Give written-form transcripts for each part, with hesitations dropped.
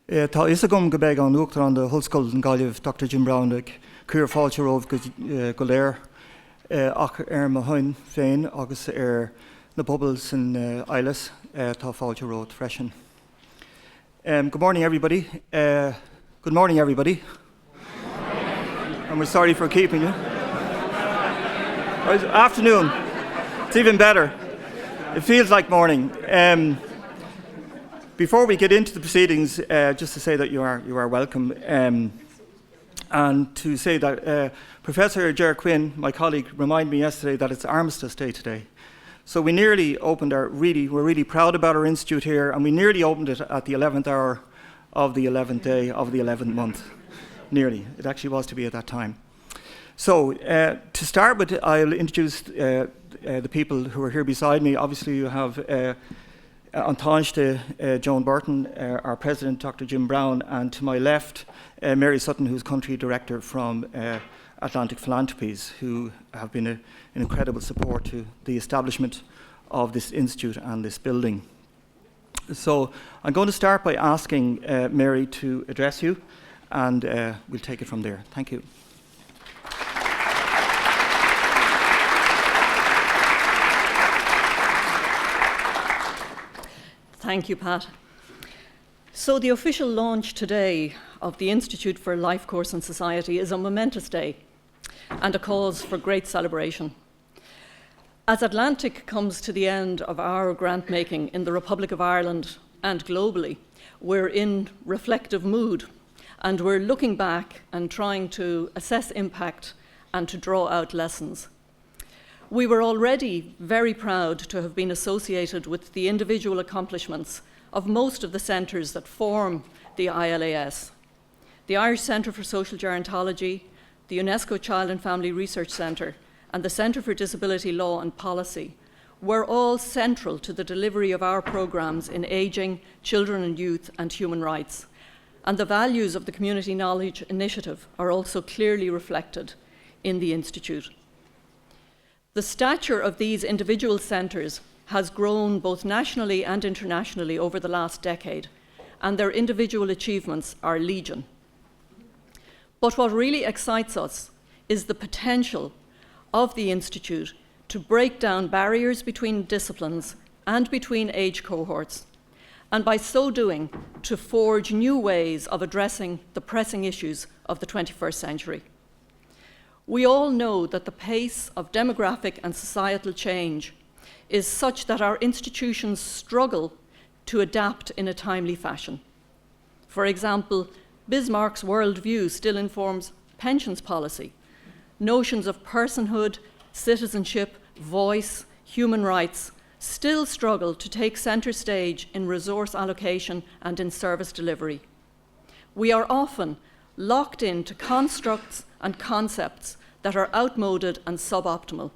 Tá is a gom go beg an nuachtar an de Hulscoil an Gaillimh Dr. Jim Brown ag cúr fáilte rómh go léir ach ma hain féin agus na pobl san ILAS tá fáilte ród freisin. Good morning, everybody. Good morning, everybody. And we're sorry for keeping you. Afternoon. It's even better. It feels like morning. Before we get into the proceedings, just to say that you are welcome, and to say that Professor Ger Quinn, my colleague, reminded me yesterday that it's Armistice Day today. So we nearly opened we're really proud about our institute here, and we nearly opened it at the 11th hour of the 11th day of the 11th month. Nearly. It actually was to be at that time. So to start with, I'll introduce the people who are here beside me. Obviously, you have an táiste Joan Burton, our president, Dr. Jim Brown, and to my left, Mary Sutton, who's country director from Atlantic Philanthropies, who have been an incredible support to the establishment of this institute and this building. So I'm going to start by asking Mary to address you, and we'll take it from there. Thank you. Thank you, Pat. So the official launch today of the Institute for Life Course and Society is a momentous day and a cause for great celebration. As Atlantic comes to the end of our grant making in the Republic of Ireland and globally, we're in reflective mood, and we're looking back and trying to assess impact and to draw out lessons. We were already very proud to have been associated with the individual accomplishments of most of the centres that form the ILAS. The Irish Centre for Social Gerontology, the UNESCO Child and Family Research Centre, and the Centre for Disability Law and Policy were all central to the delivery of our programmes in ageing, children and youth, and human rights. And the values of the Community Knowledge Initiative are also clearly reflected in the Institute. The stature of these individual centres has grown both nationally and internationally over the last decade, and their individual achievements are legion. But what really excites us is the potential of the Institute to break down barriers between disciplines and between age cohorts, and by so doing, to forge new ways of addressing the pressing issues of the 21st century. We all know that the pace of demographic and societal change is such that our institutions struggle to adapt in a timely fashion. For example, Bismarck's worldview still informs pensions policy. Notions of personhood, citizenship, voice, human rights still struggle to take centre stage in resource allocation and in service delivery. We are often locked into constructs and concepts that are outmoded and suboptimal.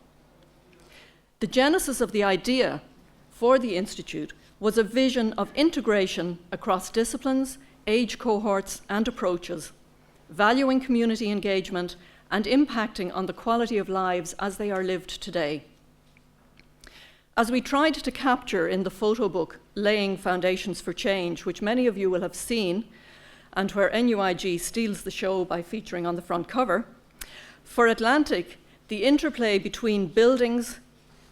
The genesis of the idea for the Institute was a vision of integration across disciplines, age cohorts, and approaches, valuing community engagement and impacting on the quality of lives as they are lived today. As we tried to capture in the photo book, Laying Foundations for Change, which many of you will have seen, and where NUIG steals the show by featuring on the front cover, for Atlantic, the interplay between buildings,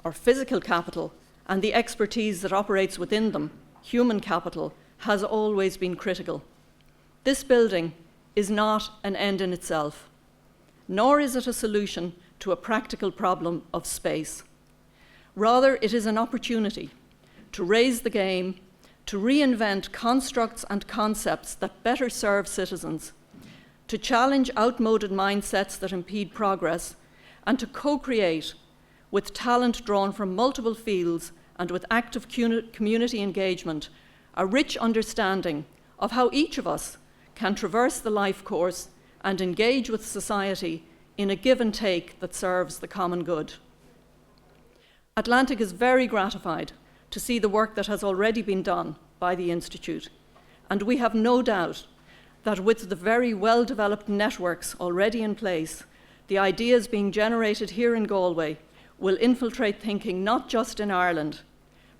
or physical capital, and the expertise that operates within them, human capital, has always been critical. This building is not an end in itself, nor is it a solution to a practical problem of space. Rather, it is an opportunity to raise the game, to reinvent constructs and concepts that better serve citizens, to challenge outmoded mindsets that impede progress, and to co-create with talent drawn from multiple fields and with active community engagement, a rich understanding of how each of us can traverse the life course and engage with society in a give and take that serves the common good. Atlantic is very gratified to see the work that has already been done by the Institute, and we have no doubt that with the very well-developed networks already in place, the ideas being generated here in Galway will infiltrate thinking not just in Ireland,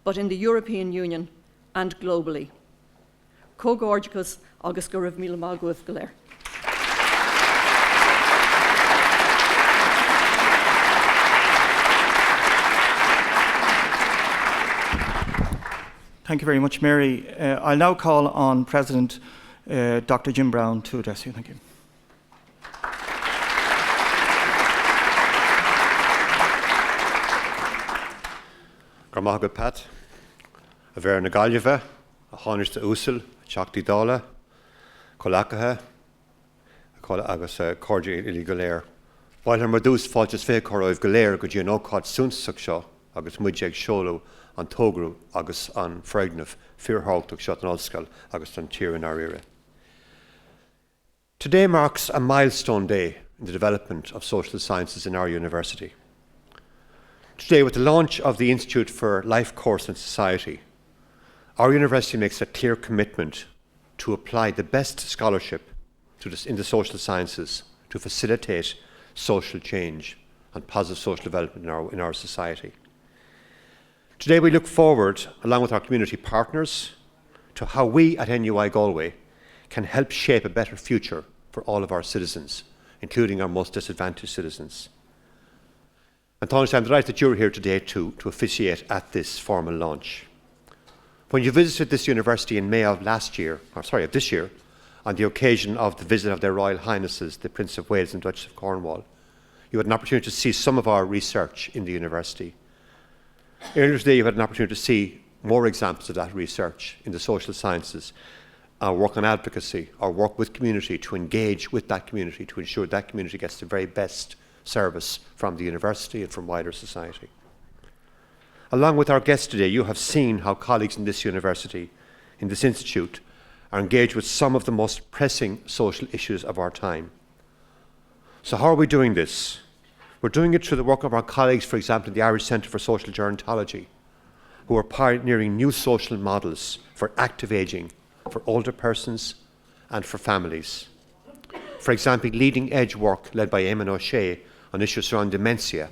but in the European Union and globally. Cógorgicus agus go raibh míle mágúibh go léir. Thank you very much, Mary. I'll now call on President Dr. Jim Brown to address you. Thank you. Gormaga Pat, a ver na Gaillive, a Hánis de Úsal, Seachtaí Dála, Colacathe, agus Cordia Ili Galéir. While her madús fáiltas fé choráibh Galéir go dtí an ócáid súnsach seo agus muideag seolú an tógrú agus an freignamh fíortháltach seo an ollscoil agus an tír in áire. Today marks a milestone day in the development of social sciences in our university. Today, with the launch of the Institute for Life Course and Society, our university makes a clear commitment to apply the best scholarship in the social sciences to facilitate social change and positive social development in our society. Today we look forward, along with our community partners, to how we at NUI Galway can help shape a better future for all of our citizens, including our most disadvantaged citizens. And Thomas, I'm delighted that you're here today to officiate at this formal launch. When you visited this university in May of this year, on the occasion of the visit of their Royal Highnesses, the Prince of Wales and Duchess of Cornwall, you had an opportunity to see some of our research in the university. Earlier today, you had an opportunity to see more examples of that research in the social sciences, our work on advocacy, our work with community to engage with that community to ensure that community gets the very best service from the university and from wider society. Along with our guests today, you have seen how colleagues in this university, in this institute, are engaged with some of the most pressing social issues of our time. So how are we doing this? We're doing it through the work of our colleagues, for example, in the Irish Centre for Social Gerontology, who are pioneering new social models for active ageing, for older persons and for families. For example, leading edge work led by Eamon O'Shea on issues around dementia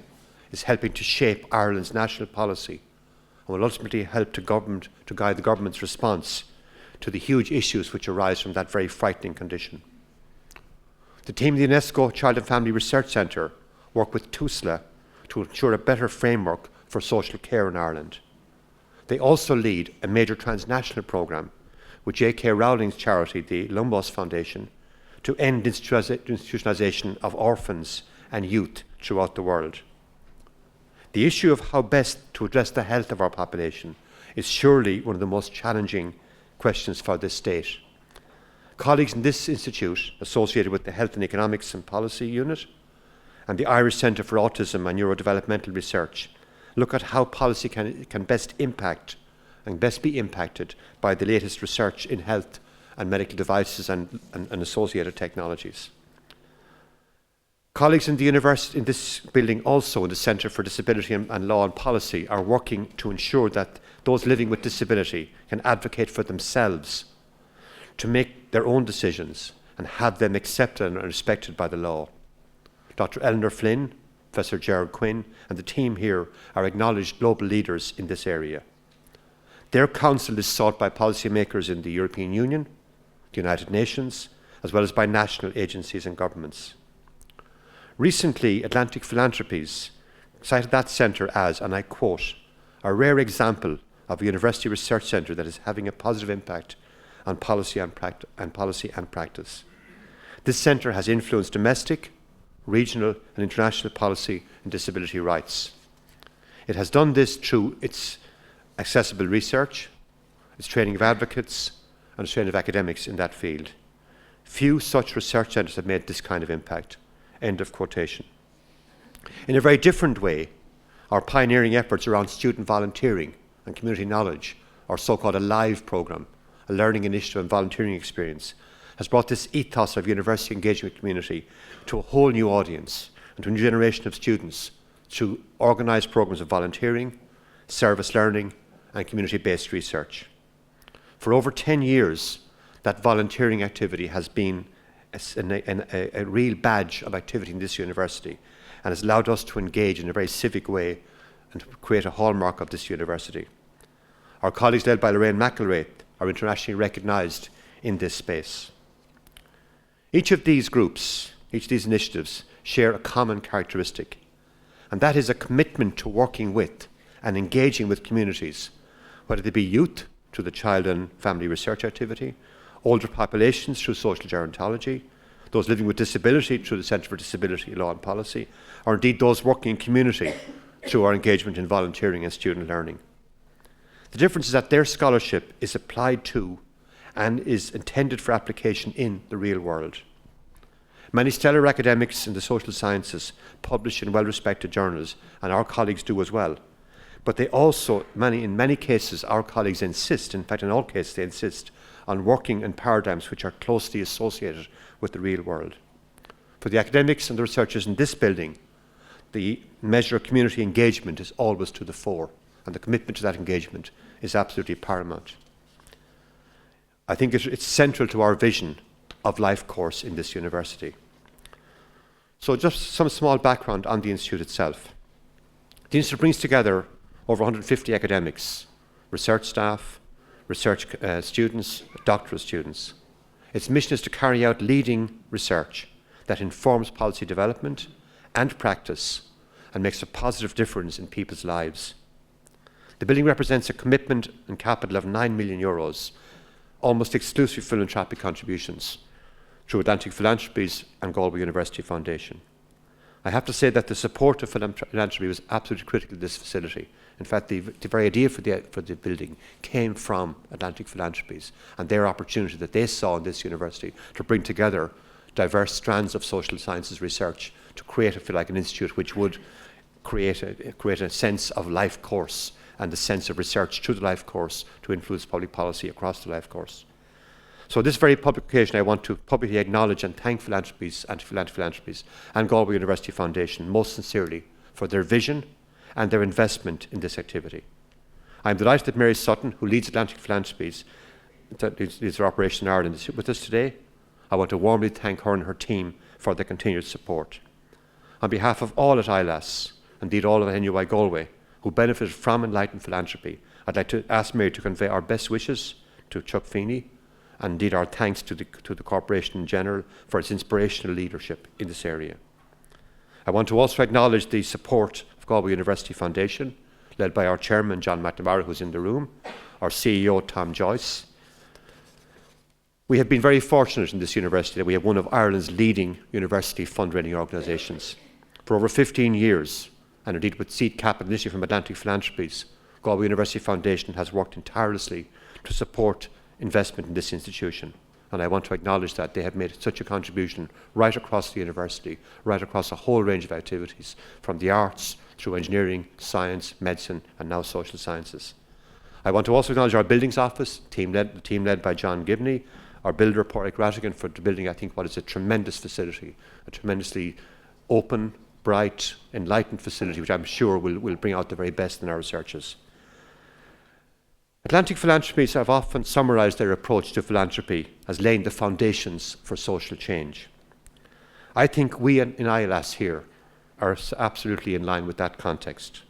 is helping to shape Ireland's national policy and will ultimately help to guide the government's response to the huge issues which arise from that very frightening condition. The team of the UNESCO Child and Family Research Centre work with TUSLA to ensure a better framework for social care in Ireland. They also lead a major transnational programme with J.K. Rowling's charity, the Lumbos Foundation, to end institutionalisation of orphans and youth throughout the world. The issue of how best to address the health of our population is surely one of the most challenging questions for this state. Colleagues in this institute, associated with the Health and Economics and Policy Unit and the Irish Centre for Autism and Neurodevelopmental Research, look at how policy can best impact and best be impacted by the latest research in health and medical devices and associated technologies. Colleagues in the university, in this building also in the Centre for Disability and Law and Policy, are working to ensure that those living with disability can advocate for themselves, to make their own decisions and have them accepted and respected by the law. Dr. Eleanor Flynn, Professor Gerard Quinn and the team here are acknowledged global leaders in this area. Their counsel is sought by policymakers in the European Union, the United Nations, as well as by national agencies and governments. Recently, Atlantic Philanthropies cited that centre as, and I quote, a rare example of a university research centre that is having a positive impact on policy and practice. This centre has influenced domestic, regional and international policy in disability rights. It has done this through its accessible research, its training of advocates and its training of academics in that field. Few such research centres have made this kind of impact. End of quotation. In a very different way, our pioneering efforts around student volunteering and community knowledge, our so-called ALIVE programme, a learning initiative and volunteering experience, has brought this ethos of university engagement with community to a whole new audience and to a new generation of students through organised programmes of volunteering, service learning and community-based research. For over 10 years, that volunteering activity has been a real badge of activity in this university and has allowed us to engage in a very civic way and to create a hallmark of this university. Our colleagues led by Lorraine McElwraith are internationally recognised in this space. Each of these groups, each of these initiatives, share a common characteristic, and that is a commitment to working with and engaging with communities, whether they be youth through the child and family research activity, older populations through social gerontology, those living with disability through the Centre for Disability Law and Policy, or indeed those working in community through our engagement in volunteering and student learning. The difference is that their scholarship is applied to and is intended for application in the real world. Many stellar academics in the social sciences publish in well-respected journals, and our colleagues do as well. But they also, in many cases, our colleagues insist, in fact in all cases they insist, on working in paradigms which are closely associated with the real world. For the academics and the researchers in this building, the measure of community engagement is always to the fore, and the commitment to that engagement is absolutely paramount. I think it's central to our vision of life course in this university. So just some small background on the Institute itself. The Institute brings together over 150 academics, research staff, research students, doctoral students. Its mission is to carry out leading research that informs policy development and practice and makes a positive difference in people's lives. The building represents a commitment and capital of €9 million, almost exclusively philanthropic contributions through Atlantic Philanthropies and Galway University Foundation. I have to say that the support of philanthropy was absolutely critical to this facility. In fact, the very idea for the building came from Atlantic Philanthropies and their opportunity that they saw in this university to bring together diverse strands of social sciences research to create, if you like, an institute which would create a sense of life course and the sense of research through the life course to influence public policy across the life course. So this very public occasion, I want to publicly acknowledge and thank Philanthropies and Galway University Foundation most sincerely for their vision and their investment in this activity. I am delighted that Mary Sutton, who leads Atlantic Philanthropies, that leads their operation in Ireland, is with us today. I want to warmly thank her and her team for their continued support. On behalf of all at ILAS, indeed all of NUI Galway, who benefited from Enlightened Philanthropy, I'd like to ask Mary to convey our best wishes to Chuck Feeney, and indeed our thanks to the corporation in general for its inspirational leadership in this area. I want to also acknowledge the support of Galway University Foundation, led by our chairman, John McNamara, who's in the room, our CEO, Tom Joyce. We have been very fortunate in this university that we have one of Ireland's leading university fundraising organisations. For over 15 years, and indeed with seed capital initially from Atlantic Philanthropies, Galway University Foundation has worked tirelessly to support investment in this institution. And I want to acknowledge that they have made such a contribution right across the university, right across a whole range of activities, from the arts through engineering, science, medicine, and now social sciences. I want to also acknowledge our buildings office, the team led by John Gibney, our builder, Pádraig Rattigan, for building, I think, what is a tremendous facility, a tremendously open, bright, enlightened facility, which I'm sure will bring out the very best in our researchers. Atlantic Philanthropies have often summarised their approach to philanthropy as laying the foundations for social change. I think we in ILAS here are absolutely in line with that context.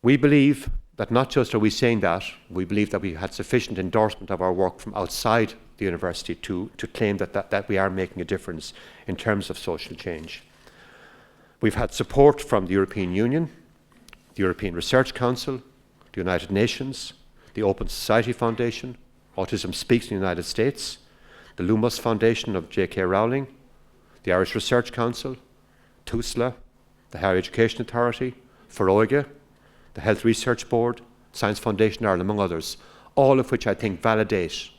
We believe that not just are we saying that, we believe that we had sufficient endorsement of our work from outside the university to claim that we are making a difference in terms of social change. We've had support from the European Union, the European Research Council, the United Nations, the Open Society Foundation, Autism Speaks in the United States, the Lumos Foundation of J.K. Rowling, the Irish Research Council, TUSLA, the Higher Education Authority, Foróige, the Health Research Board, Science Foundation Ireland, among others, all of which I think validate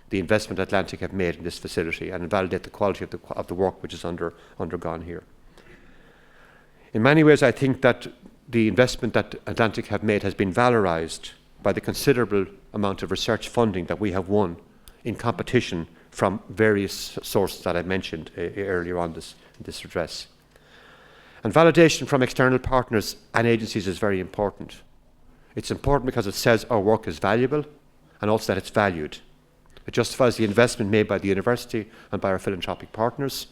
the investment Atlantic have made in this facility and validate the quality of the work which is undergone here. In many ways, I think that the investment that Atlantic have made has been valorised by the considerable amount of research funding that we have won in competition from various sources that I mentioned earlier on this address. And validation from external partners and agencies is very important. It's important because it says our work is valuable and also that it's valued. It justifies the investment made by the university and by our philanthropic partners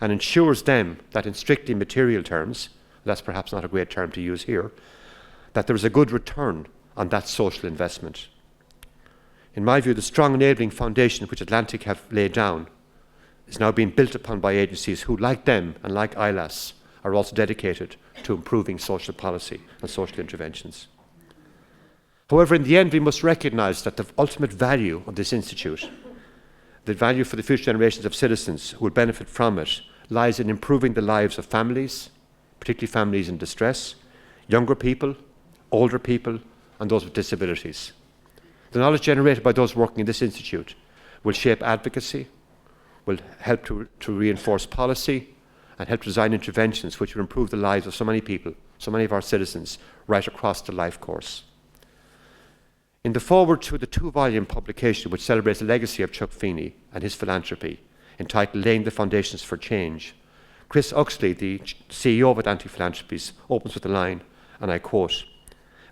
and ensures them that in strictly material terms, that's perhaps not a great term to use here, that there is a good return on that social investment. In my view, the strong enabling foundation which Atlantic have laid down is now being built upon by agencies who, like them and like ILAS, are also dedicated to improving social policy and social interventions. However, in the end, we must recognise that the ultimate value of this institute, the value for the future generations of citizens who will benefit from it, lies in improving the lives of families, particularly families in distress, younger people, older people, and those with disabilities. The knowledge generated by those working in this institute will shape advocacy, will help to reinforce policy, and help design interventions which will improve the lives of so many people, so many of our citizens, right across the life course. In the foreword to the 2-volume publication which celebrates the legacy of Chuck Feeney and his philanthropy, entitled Laying the Foundations for Change, Chris Uxley, the CEO of Atlantic Philanthropies, opens with the line, and I quote,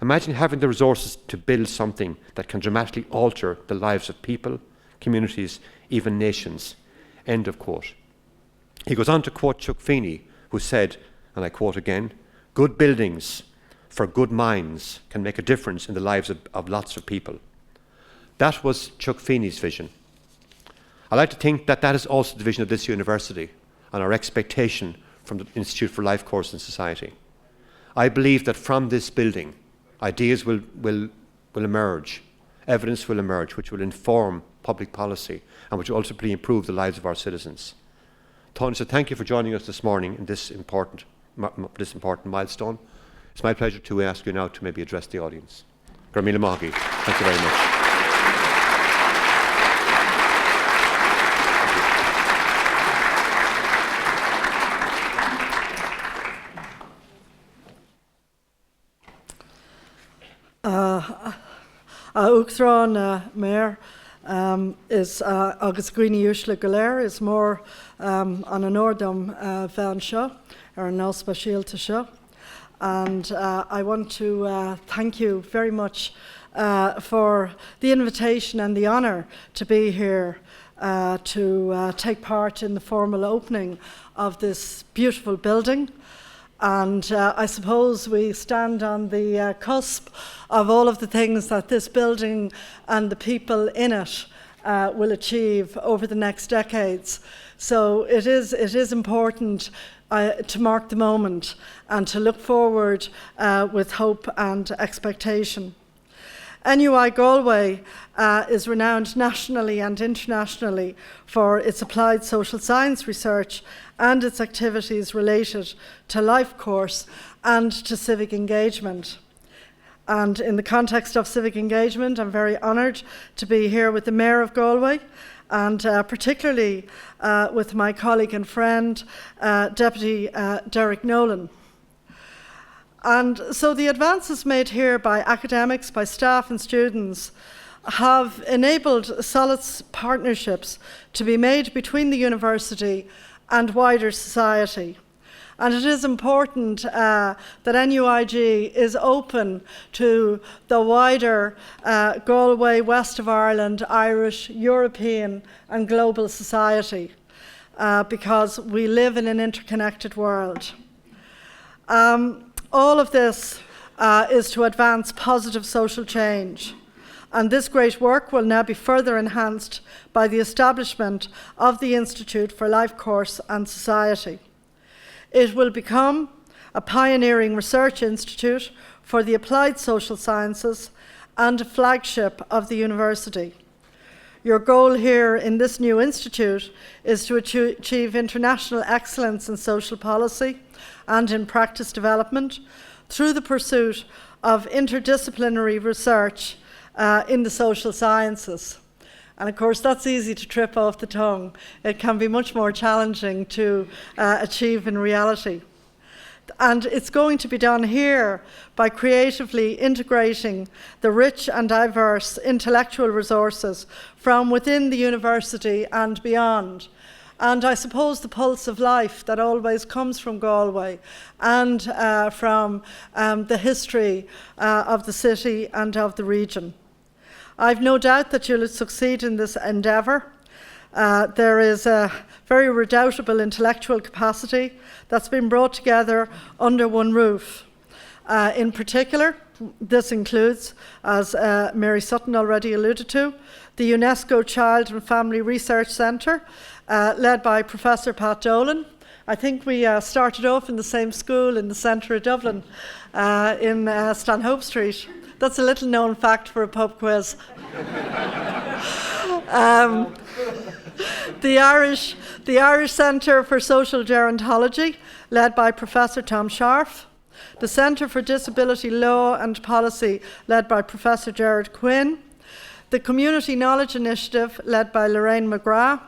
"Imagine having the resources to build something that can dramatically alter the lives of people, communities, even nations." End of quote. He goes on to quote Chuck Feeney, who said, and I quote again, "Good buildings for good minds can make a difference in the lives of lots of people." That was Chuck Feeney's vision. I like to think that that is also the vision of this university and our expectation from the Institute for Life Course and Society. I believe that from this building, ideas will emerge, evidence will emerge, which will inform public policy and which will ultimately improve the lives of our citizens. Tony, so thank you for joining us this morning in this important milestone. It's my pleasure to ask you now to maybe address the audience. Garmila Mahi, thank you very much. Uachtarán Mayor is agus Greenie Ushla Galer is more an ordum van seo ar an nospa síalta seo. And I want to thank you very much for the invitation and the honour to be here to take part in the formal opening of this beautiful building. And I suppose we stand on the cusp of all of the things that this building and the people in it will achieve over the next decades. So it is important to mark the moment and to look forward with hope and expectation. NUI Galway is renowned nationally and internationally for its applied social science research and its activities related to life course and to civic engagement. And in the context of civic engagement, I'm very honoured to be here with the Mayor of Galway and particularly with my colleague and friend, Deputy Derek Nolan. And so the advances made here by academics, by staff and students have enabled solid partnerships to be made between the university and wider society. And it is important that NUIG is open to the wider Galway, West of Ireland, Irish, European and global society because we live in an interconnected world. All of this is to advance positive social change. And this great work will now be further enhanced by the establishment of the Institute for Life Course and Society. It will become a pioneering research institute for the applied social sciences and a flagship of the university. Your goal here in this new institute is to achieve international excellence in social policy and in practice development through the pursuit of interdisciplinary research in the social sciences. And of course, that's easy to trip off the tongue. It can be much more challenging to achieve in reality. And it's going to be done here by creatively integrating the rich and diverse intellectual resources from within the university and beyond. And I suppose the pulse of life that always comes from Galway and from the history of the city and of the region. I've no doubt that you'll succeed in this endeavour. There is a very redoubtable intellectual capacity that's been brought together under one roof. In particular, This includes, as Mary Sutton already alluded to, the UNESCO Child and Family Research Centre, led by Professor Pat Dolan. I think we started off in the same school in the centre of Dublin, in Stanhope Street. That's a little known fact for a pub quiz. The Irish Centre for Social Gerontology, led by Professor Tom Scharf. The Centre for Disability Law and Policy, led by Professor Gerard Quinn. The Community Knowledge Initiative, led by Lorraine McGrath.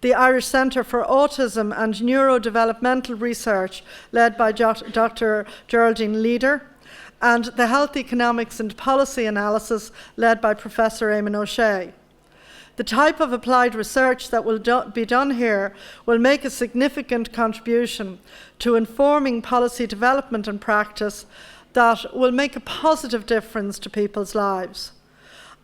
The Irish Centre for Autism and Neurodevelopmental Research, led by Dr. Geraldine Leader. And the Health Economics and Policy Analysis, led by Professor Eamon O'Shea. The type of applied research that will be done here will make a significant contribution to informing policy development and practice that will make a positive difference to people's lives.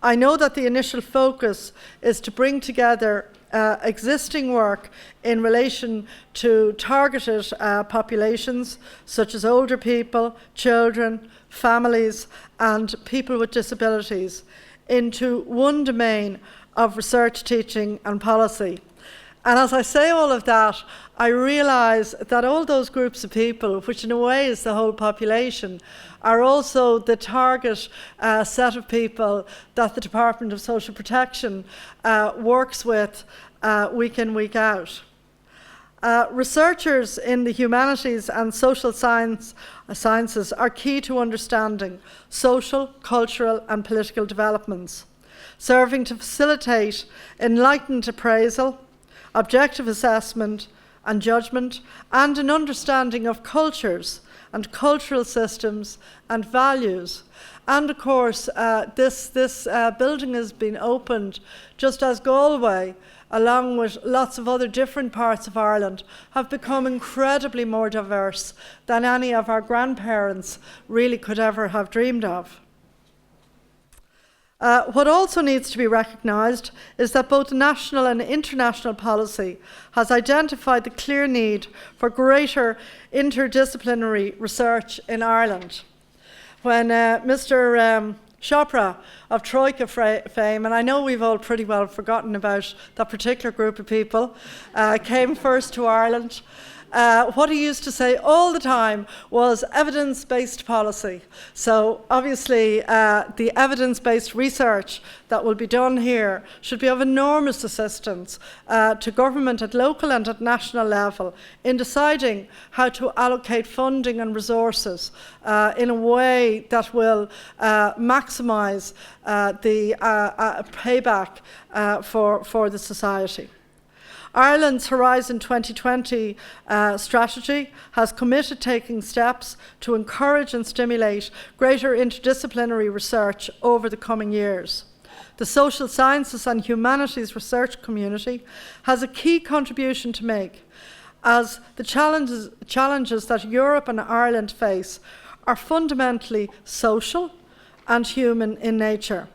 I know that the initial focus is to bring together existing work in relation to targeted populations such as older people, children, families, and people with disabilities into one domain of research, teaching and policy. And as I say all of that, I realise that all those groups of people, which in a way is the whole population, are also the target set of people that the Department of Social Protection works with week in, week out. Researchers in the humanities and social sciences are key to understanding social, cultural and political developments, serving to facilitate enlightened appraisal, objective assessment and judgment, and an understanding of cultures and cultural systems and values. And of course, this building has been opened just as Galway, along with lots of other different parts of Ireland, have become incredibly more diverse than any of our grandparents really could ever have dreamed of. What also needs to be recognised is that both national and international policy has identified the clear need for greater interdisciplinary research in Ireland. When Mr. Chopra of Troika fame, and I know we've all pretty well forgotten about that particular group of people, came first to Ireland, what he used to say all the time was evidence-based policy. So obviously the evidence-based research that will be done here should be of enormous assistance to government at local and at national level in deciding how to allocate funding and resources in a way that will maximise the payback for the society. Ireland's Horizon 2020 strategy has committed taking steps to encourage and stimulate greater interdisciplinary research over the coming years. The social sciences and humanities research community has a key contribution to make, as the challenges that Europe and Ireland face are fundamentally social and human in nature.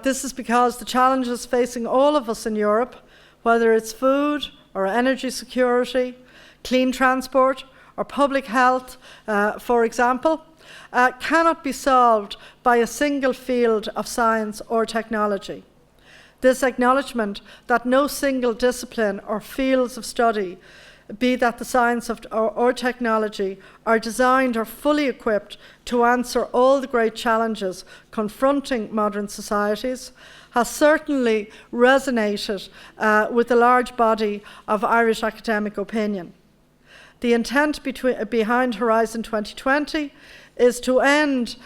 This is because the challenges facing all of us in Europe, whether it's food or energy security, clean transport or public health, for example, cannot be solved by a single field of science or technology. This acknowledgement that no single discipline or fields of study, be that the science or technology, are designed or fully equipped to answer all the great challenges confronting modern societies, has certainly resonated with the large body of Irish academic opinion. The intent behind Horizon 2020 is to end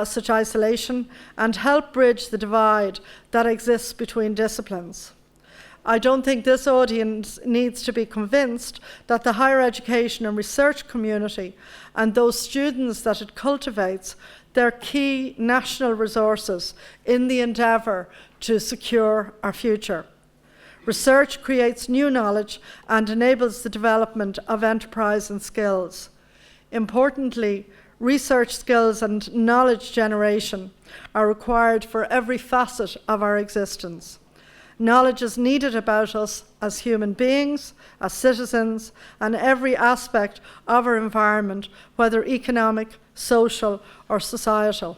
such isolation and help bridge the divide that exists between disciplines. I don't think this audience needs to be convinced that the higher education and research community and those students that it cultivates, they're key national resources in the endeavour to secure our future. Research creates new knowledge and enables the development of enterprise and skills. Importantly, research skills and knowledge generation are required for every facet of our existence. Knowledge is needed about us as human beings, as citizens, and every aspect of our environment, whether economic, social, or societal.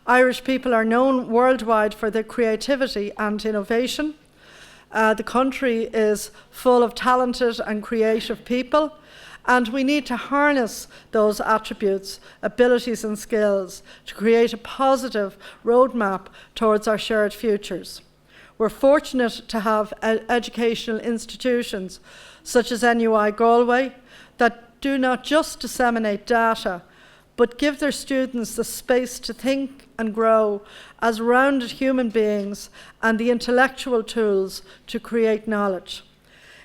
Irish people are known worldwide for their creativity and innovation. The country is full of talented and creative people, and we need to harness those attributes, abilities and skills to create a positive roadmap towards our shared futures. We're fortunate to have educational institutions such as NUI Galway that do not just disseminate data, but give their students the space to think and grow as rounded human beings and the intellectual tools to create knowledge.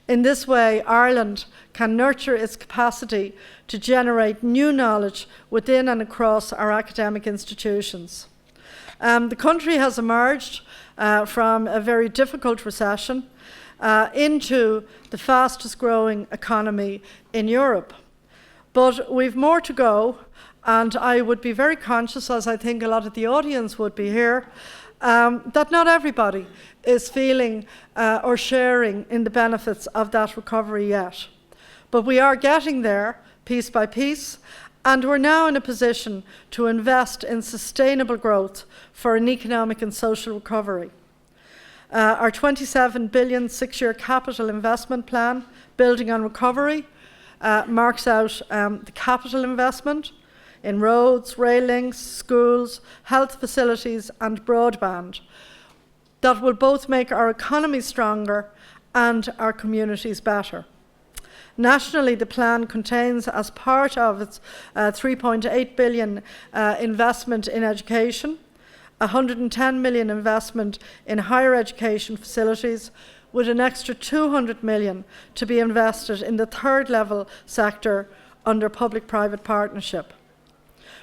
In this way, Ireland can nurture its capacity to generate new knowledge within and across our academic institutions. The country has emerged from a very difficult recession into the fastest growing economy in Europe. But we've more to go, and I would be very conscious, as I think a lot of the audience would be here, that not everybody is feeling or sharing in the benefits of that recovery yet. But we are getting there piece by piece, and we're now in a position to invest in sustainable growth for an economic and social recovery. Our 27 billion six-year capital investment plan, building on recovery, marks out the capital investment in roads, rail links, schools, health facilities and broadband that will both make our economy stronger and our communities better. Nationally, the plan contains, as part of its 3.8 billion investment in education, 110 million investment in higher education facilities, with an extra 200 million to be invested in the third level sector under public-private partnership.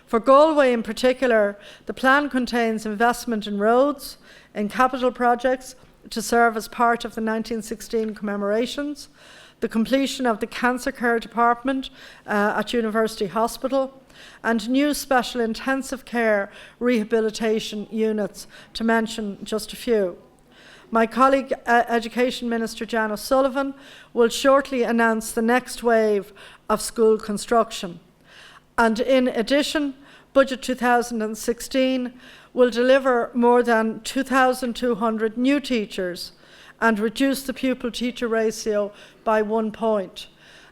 For Galway in particular, the plan contains investment in roads, in capital projects to serve as part of the 1916 commemorations, the completion of the cancer care department at University Hospital, and new special intensive care rehabilitation units, to mention just a few. My colleague, Education Minister Jan O'Sullivan, will shortly announce the next wave of school construction. And in addition, Budget 2016 will deliver more than 2,200 new teachers and reduce the pupil-teacher ratio by 1 point.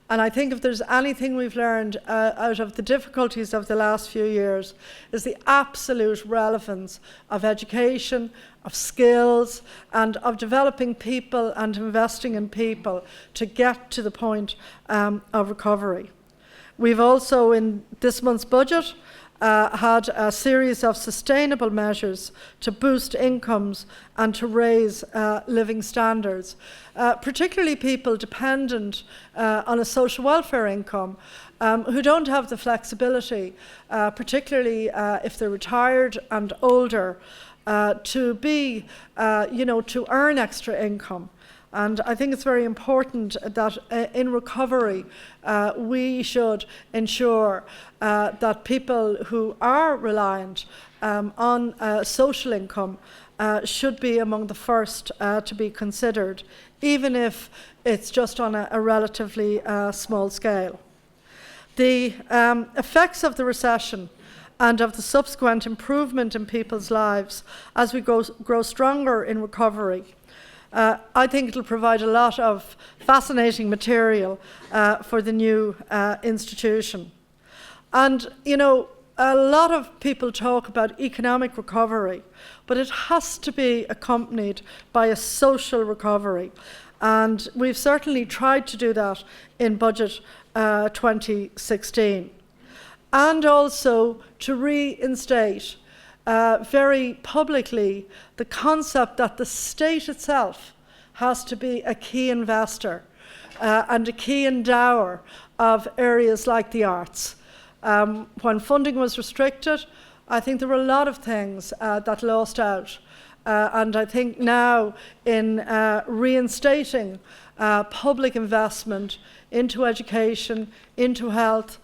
And I think if there's anything we've learned out of the difficulties of the last few years, is the absolute relevance of education, of skills, and of developing people and investing in people to get to the point of recovery. We've also, in this month's budget, had a series of sustainable measures to boost incomes and to raise living standards, particularly people dependent on a social welfare income who don't have the flexibility, particularly if they're retired and older, to earn extra income. And I think it's very important that in recovery, we should ensure that people who are reliant on social income should be among the first to be considered, even if it's just on a relatively small scale. The effects of the recession and of the subsequent improvement in people's lives as we grow stronger in recovery, I think it'll provide a lot of fascinating material for the new institution. And, you know, a lot of people talk about economic recovery, but it has to be accompanied by a social recovery. And we've certainly tried to do that in Budget 2016. And also to reinstate very publicly the concept that the state itself has to be a key investor and a key endower of areas like the arts. When funding was restricted, I think there were a lot of things that lost out. And I think now in reinstating public investment into education, into health,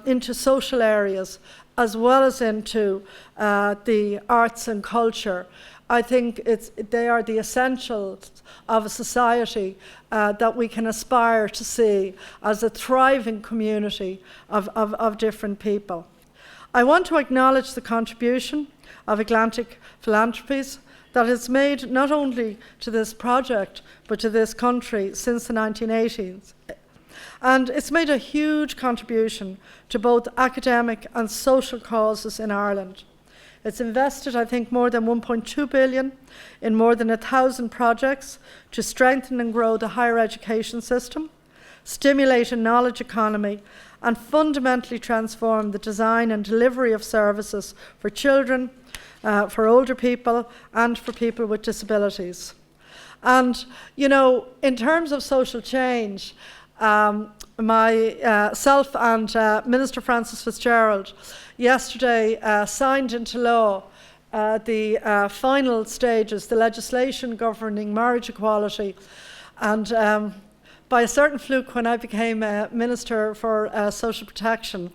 into social areas, as well as into the arts and culture, I think they are the essentials of a society that we can aspire to see as a thriving community of different people. I want to acknowledge the contribution of Atlantic Philanthropies that it's made not only to this project, but to this country since the 1980s. And it's made a huge contribution to both academic and social causes in Ireland. It's invested, I think, more than 1.2 billion in more than 1,000 projects to strengthen and grow the higher education system, stimulate a knowledge economy, and fundamentally transform the design and delivery of services for children, for older people, and for people with disabilities. And, you know, in terms of social change, myself and Minister Francis Fitzgerald yesterday signed into law the final stages, the legislation governing marriage equality. And by a certain fluke, when I became Minister for Social Protection,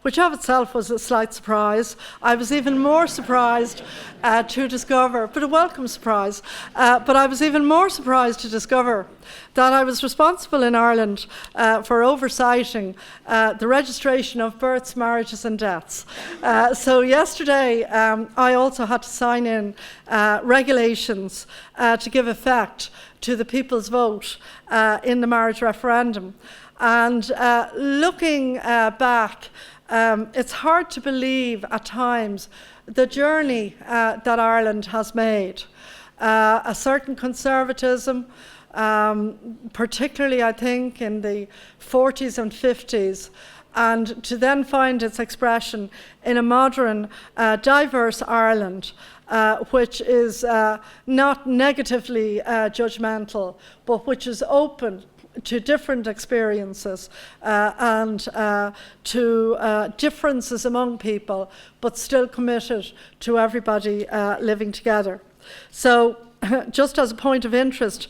which of itself was a slight surprise, I was even more surprised to discover, but a welcome surprise, but I was even more surprised to discover that I was responsible in Ireland for oversighting the registration of births, marriages and deaths. So yesterday I also had to sign in regulations to give effect to the people's vote in the marriage referendum. And looking back, it's hard to believe at times the journey that Ireland has made. A certain conservatism, particularly I think in the 40s and 50s, and to then find its expression in a modern, diverse Ireland, which is not negatively judgmental, but which is open to different experiences and to differences among people, but still committed to everybody living together. So just as a point of interest,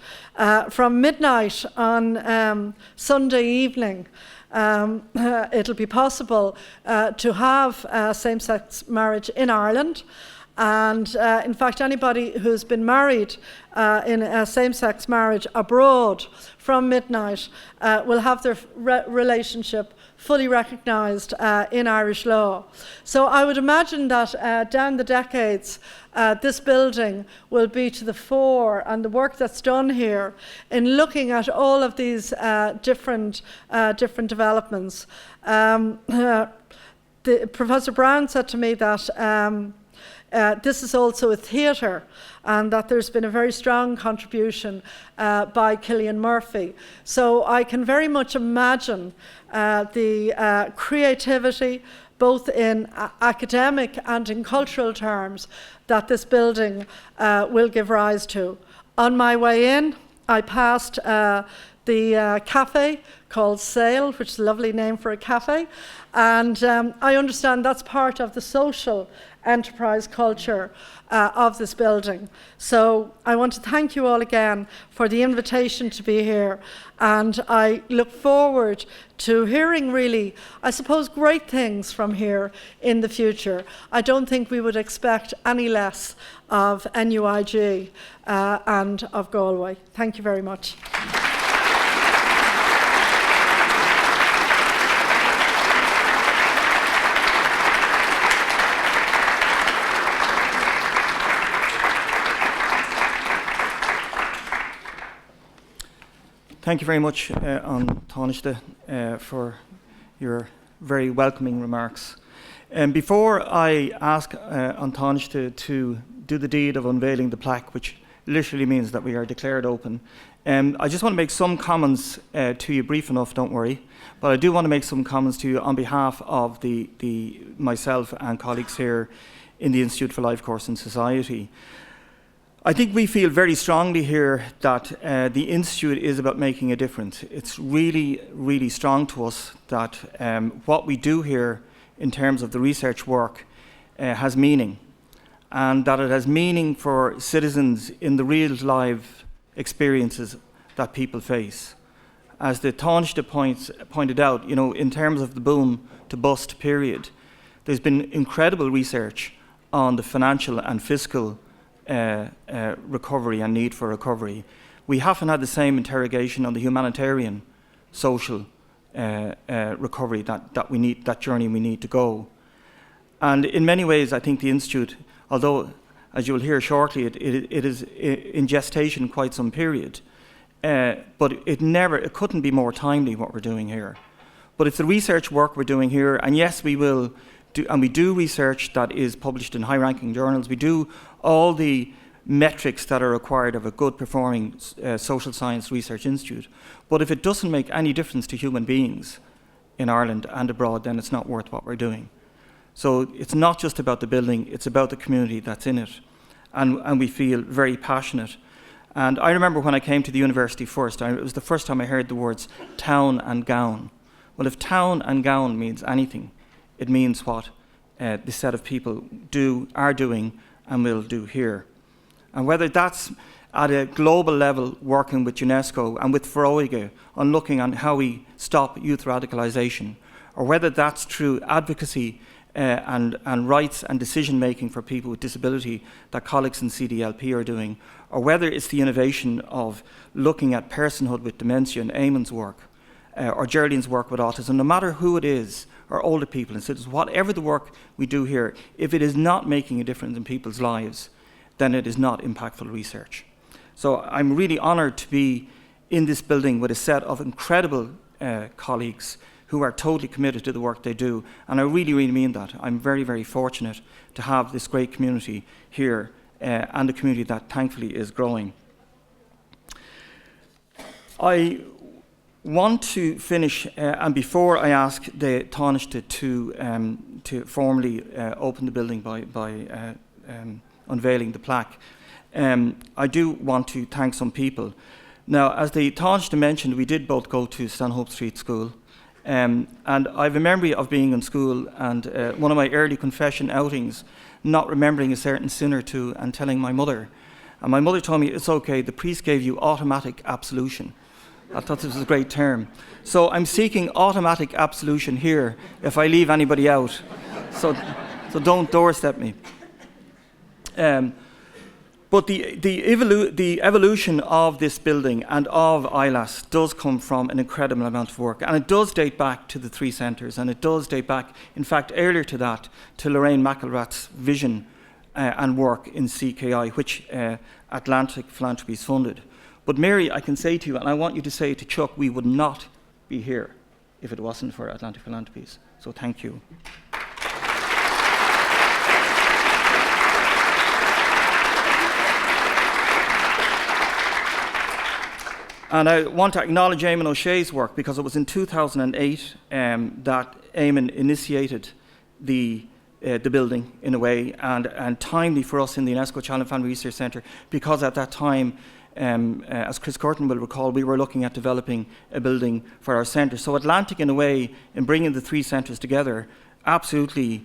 from midnight on Sunday evening, it'll be possible to have same-sex marriage in Ireland. And in fact, anybody who's been married in a same-sex marriage abroad from midnight will have their relationship fully recognised in Irish law. So I would imagine that down the decades, this building will be to the fore, and the work that's done here in looking at all of these different developments. Professor Brown said to me that this is also a theatre, and that there's been a very strong contribution by Cillian Murphy. So I can very much imagine the creativity, both in academic and in cultural terms, that this building will give rise to. On my way in, I passed the cafe called Sail, which is a lovely name for a cafe, and I understand that's part of the social enterprise culture of this building. So I want to thank you all again for the invitation to be here, and I look forward to hearing really, I suppose, great things from here in the future. I don't think we would expect any less of NUIG and of Galway. Thank you very much. Thank you very much, Taoiseach, for your very welcoming remarks. Before I ask Taoiseach to do the deed of unveiling the plaque, which literally means that we are declared open, I just want to make some comments to you, brief enough, don't worry, but I do want to make some comments to you on behalf of myself and colleagues here in the Institute for Life Course and Society. I think we feel very strongly here that the Institute is about making a difference. It's really, really strong to us that what we do here in terms of the research work has meaning, and that it has meaning for citizens in the real live experiences that people face. As the Taoiseach pointed out, you know, in terms of the boom to bust period, there's been incredible research on the financial and fiscal recovery and need for recovery. We haven't had the same interrogation on the humanitarian, social recovery that we need, that journey we need to go. And in many ways, I think the Institute, although, as you'll hear shortly, it is in gestation quite some period, but it couldn't be more timely what we're doing here. But it's the research work we're doing here, and yes, we do research that is published in high-ranking journals. We do all the metrics that are required of a good performing social science research institute. But if it doesn't make any difference to human beings in Ireland and abroad, then it's not worth what we're doing. So it's not just about the building, it's about the community that's in it. And we feel very passionate. And I remember when I came to the university first, it was the first time I heard the words town and gown. Well, if town and gown means anything, it means what this set of people are doing and will do here. And whether that's at a global level working with UNESCO and with Feroige on looking on how we stop youth radicalisation, or whether that's through advocacy and rights and decision making for people with disability that colleagues in CDLP are doing, or whether it's the innovation of looking at personhood with dementia and Eamon's work, or Geraldine's work with autism, no matter who it is, or older people and citizens, whatever the work we do here, if it is not making a difference in people's lives, then it is not impactful research. So I'm really honoured to be in this building with a set of incredible colleagues who are totally committed to the work they do. And I really, really mean that. I'm very, very fortunate to have this great community here and a community that thankfully is growing. I want to finish, and before I ask the Taoiseach to formally open the building by unveiling the plaque, I do want to thank some people. Now, as the Taoiseach mentioned, we did both go to Stanhope Street School, and I have a memory of being in school and one of my early confession outings, not remembering a certain sin or two and telling my mother. And my mother told me, it's okay, the priest gave you automatic absolution. I thought this was a great term. So I'm seeking automatic absolution here if I leave anybody out. So don't doorstep me. But the evolution of this building and of ILAS does come from an incredible amount of work. And it does date back to the three centres. And it does date back, in fact, earlier to that, to Lorraine McElrath's vision and work in CKI, which Atlantic Philanthropies funded. But Mary, I can say to you, and I want you to say to Chuck, we would not be here if it wasn't for Atlantic Philanthropies. So thank you. And I want to acknowledge Eamon O'Shea's work, because it was in 2008 that Eamon initiated the building in a way, and timely for us in the UNESCO Child and Family Research Centre, because at that time, as Chris Curtin will recall, we were looking at developing a building for our centre. So Atlantic, in a way, in bringing the three centres together, absolutely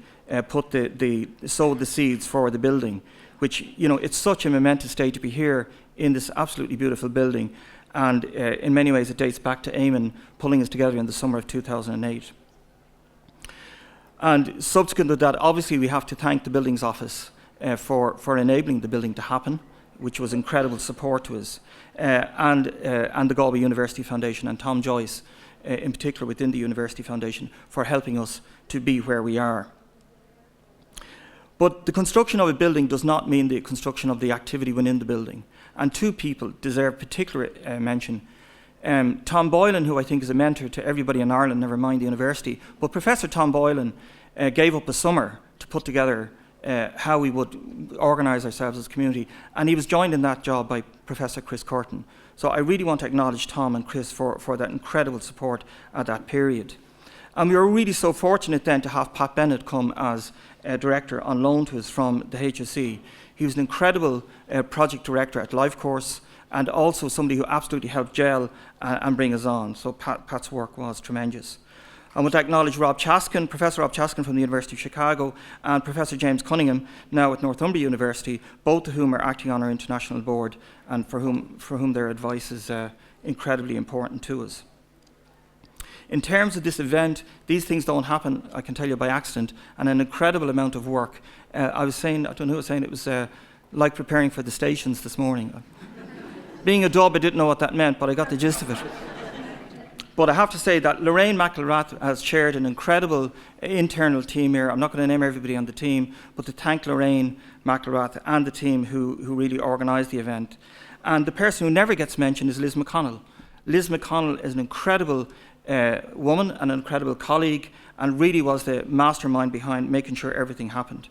sowed the seeds for the building, which, you know, it's such a momentous day to be here in this absolutely beautiful building. And in many ways, it dates back to Eamon pulling us together in the summer of 2008. And subsequent to that, obviously, we have to thank the Buildings Office for enabling the building to happen, which was incredible support to us, and the Galway University Foundation and Tom Joyce, in particular within the University Foundation, for helping us to be where we are. But the construction of a building does not mean the construction of the activity within the building. And two people deserve particular mention. Tom Boylan, who I think is a mentor to everybody in Ireland, never mind the university, but Professor Tom Boylan gave up a summer to put together how we would organise ourselves as a community, and he was joined in that job by Professor Chris Curtin. So I really want to acknowledge Tom and Chris for that incredible support at that period. And we were really so fortunate then to have Pat Bennett come as a director on loan to us from the HSE. He was an incredible project director at Life Course, and also somebody who absolutely helped gel and bring us on. So Pat's work was tremendous. I want to acknowledge Rob Chaskin, Professor Rob Chaskin from the University of Chicago, and Professor James Cunningham, now at Northumbria University, both of whom are acting on our international board, and for whom their advice is incredibly important to us. In terms of this event, these things don't happen, I can tell you, by accident, and an incredible amount of work. I was saying, I don't know who was saying, it was like preparing for the stations this morning. Being a dub, I didn't know what that meant, but I got the gist of it. But I have to say that Lorraine McElrath has chaired an incredible internal team here. I'm not going to name everybody on the team, but to thank Lorraine McElrath and the team who really organised the event. And the person who never gets mentioned is Liz McConnell. Liz McConnell is an incredible woman, an incredible colleague, and really was the mastermind behind making sure everything happened.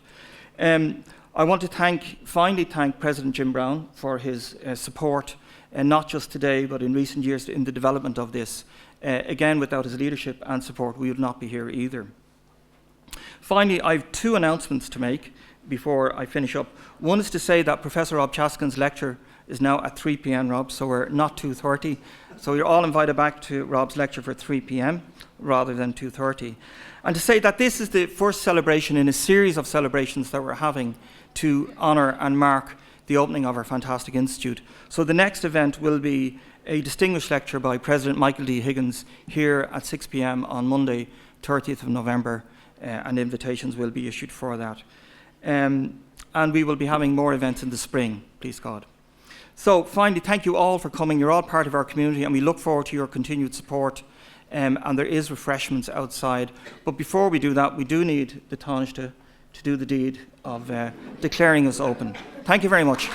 I want to finally thank President Jim Brown for his support, not just today, but in recent years in the development of this. Again, without his leadership and support, we would not be here either. Finally, I have 2 announcements to make before I finish up. One is to say that Professor Rob Chaskin's lecture is now at 3 p.m, Rob, so we're not 2:30. So you're all invited back to Rob's lecture for 3 p.m. rather than 2:30. And to say that this is the first celebration in a series of celebrations that we're having to honour and mark the opening of our fantastic institute. So the next event will be a distinguished lecture by President Michael D. Higgins here at 6 p.m. on Monday, 30th of November, and invitations will be issued for that. And we will be having more events in the spring, please God. So finally, thank you all for coming. You're all part of our community, and we look forward to your continued support. And there is refreshments outside. But before we do that, we do need the Tánaiste to do the deed of declaring us open. Thank you very much.